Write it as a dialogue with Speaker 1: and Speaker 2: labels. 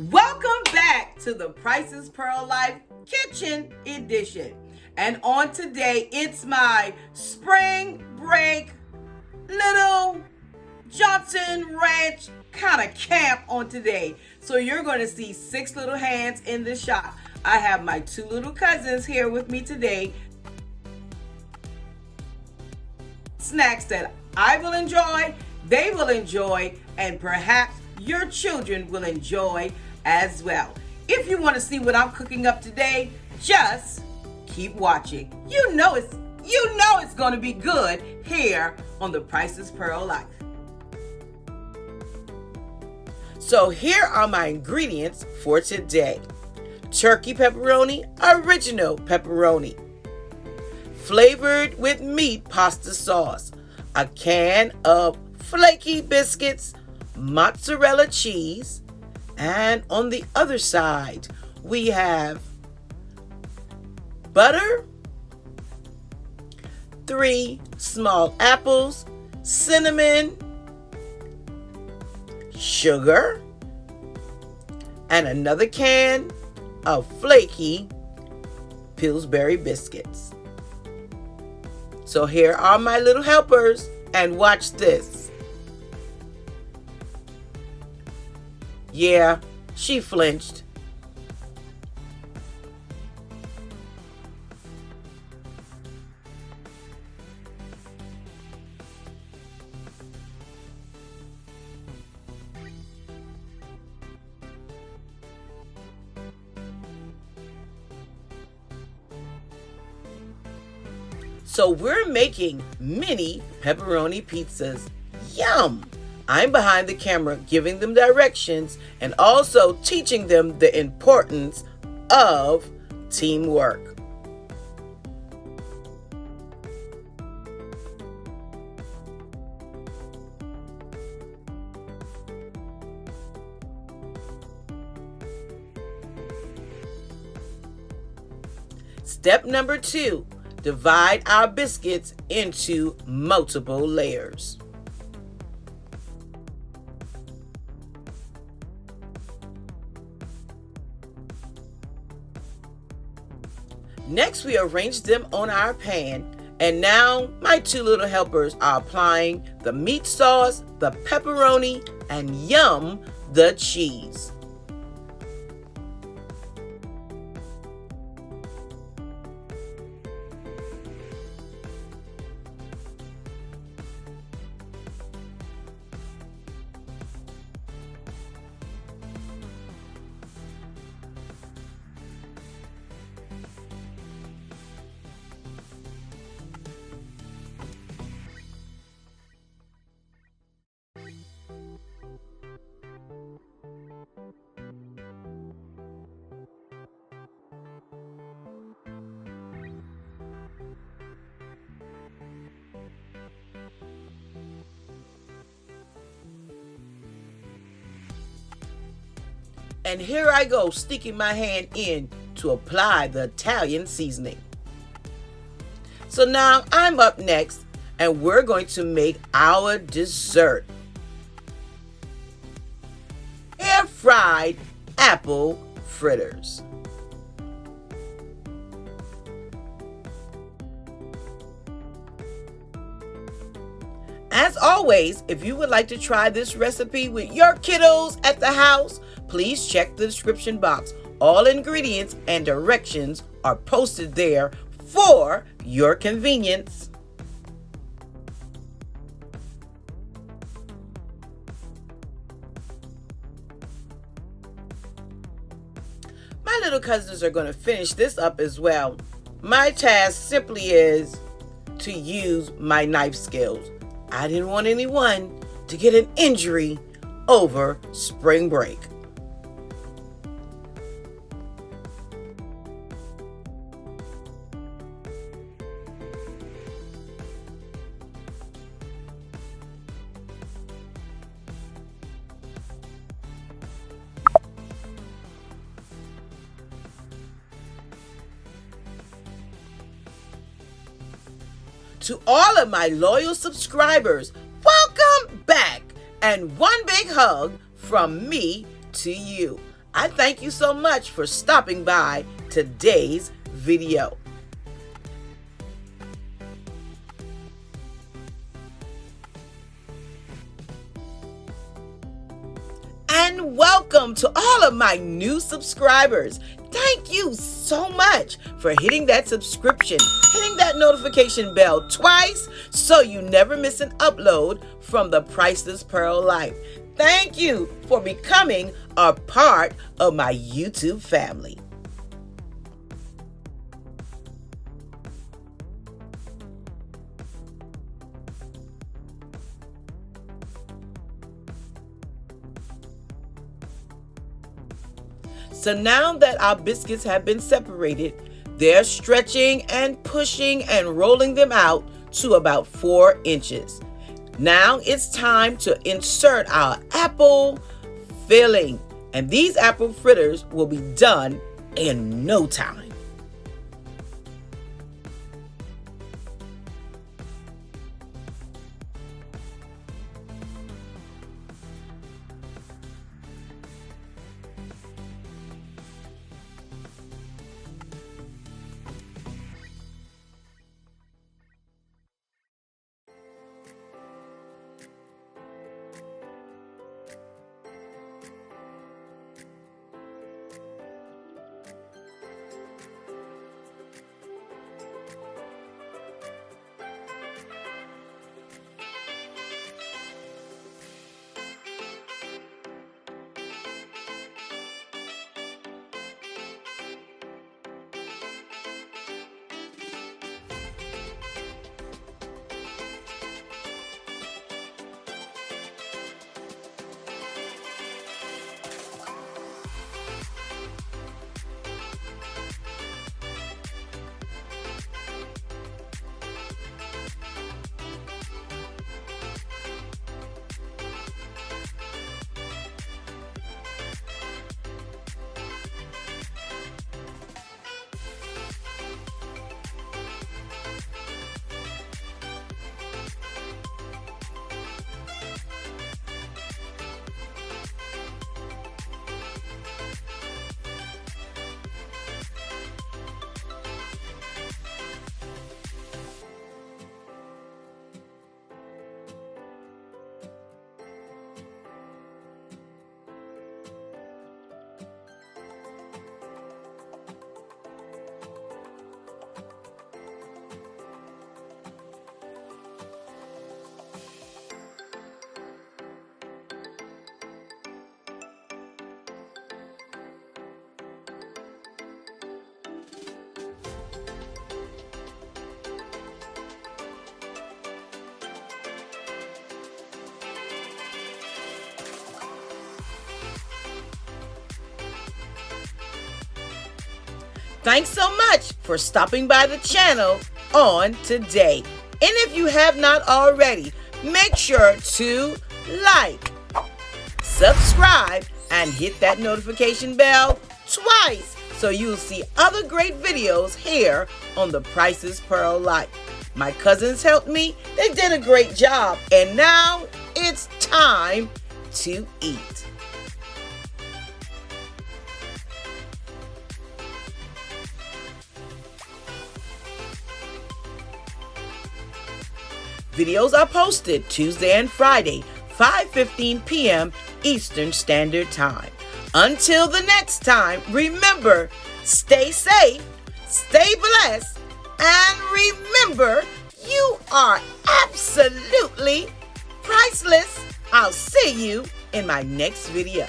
Speaker 1: Welcome back to the Priceless Pearl Life Kitchen Edition. And on today, it's my spring break little Johnson Ranch kind of camp on today. So you're going to see 6 little hands in the shop. I have my 2 little cousins here with me today. Snacks that I will enjoy, they will enjoy, and perhaps your children will enjoy as well. If you want to see what I'm cooking up today, just keep watching. You know it's going to be good here on the Priceless Pearl Life. So here are my ingredients for today. Turkey pepperoni, original pepperoni. Flavored with meat pasta sauce. A can of flaky biscuits, mozzarella cheese, and on the other side we have butter, 3 small apples, cinnamon, sugar, and another can of flaky Pillsbury biscuits. So here are my little helpers, and watch this. Yeah, she flinched. So we're making mini pepperoni pizzas. Yum! I'm behind the camera giving them directions and also teaching them the importance of teamwork. Step number 2, divide our biscuits into multiple layers. Next, we arrange them on our pan, and now my 2 little helpers are applying the meat sauce, the pepperoni, and the cheese. And here I go, sticking my hand in to apply the Italian seasoning. So now I'm up next, and we're going to make our dessert. Air fried apple fritters. As always, if you would like to try this recipe with your kiddos at the house, please check the description box. All ingredients and directions are posted there for your convenience. My little cousins are going to finish this up as well. My task simply is to use my knife skills. I didn't want anyone to get an injury over spring break. To all of my loyal subscribers, welcome back, and one big hug from me to you. I thank you so much for stopping by today's video. And welcome to all of my new subscribers. Thank you so much for hitting that subscription, hitting that notification bell twice so you never miss an upload from the Priceless Pearl Life. Thank you for becoming a part of my YouTube family. So now that our biscuits have been separated, they're stretching and pushing and rolling them out to about 4 inches. Now it's time to insert our apple filling. And these apple fritters will be done in no time. Thanks so much for stopping by the channel on today. And if you have not already, make sure to like, subscribe, and hit that notification bell twice so you'll see other great videos here on the Priceless Pearl Life. My cousins helped me. They did a great job. And now it's time to eat. Videos are posted Tuesday and Friday, 5:15 p.m. Eastern Standard Time. Until the next time, remember, stay safe, stay blessed, and remember, you are absolutely priceless. I'll see you in my next video.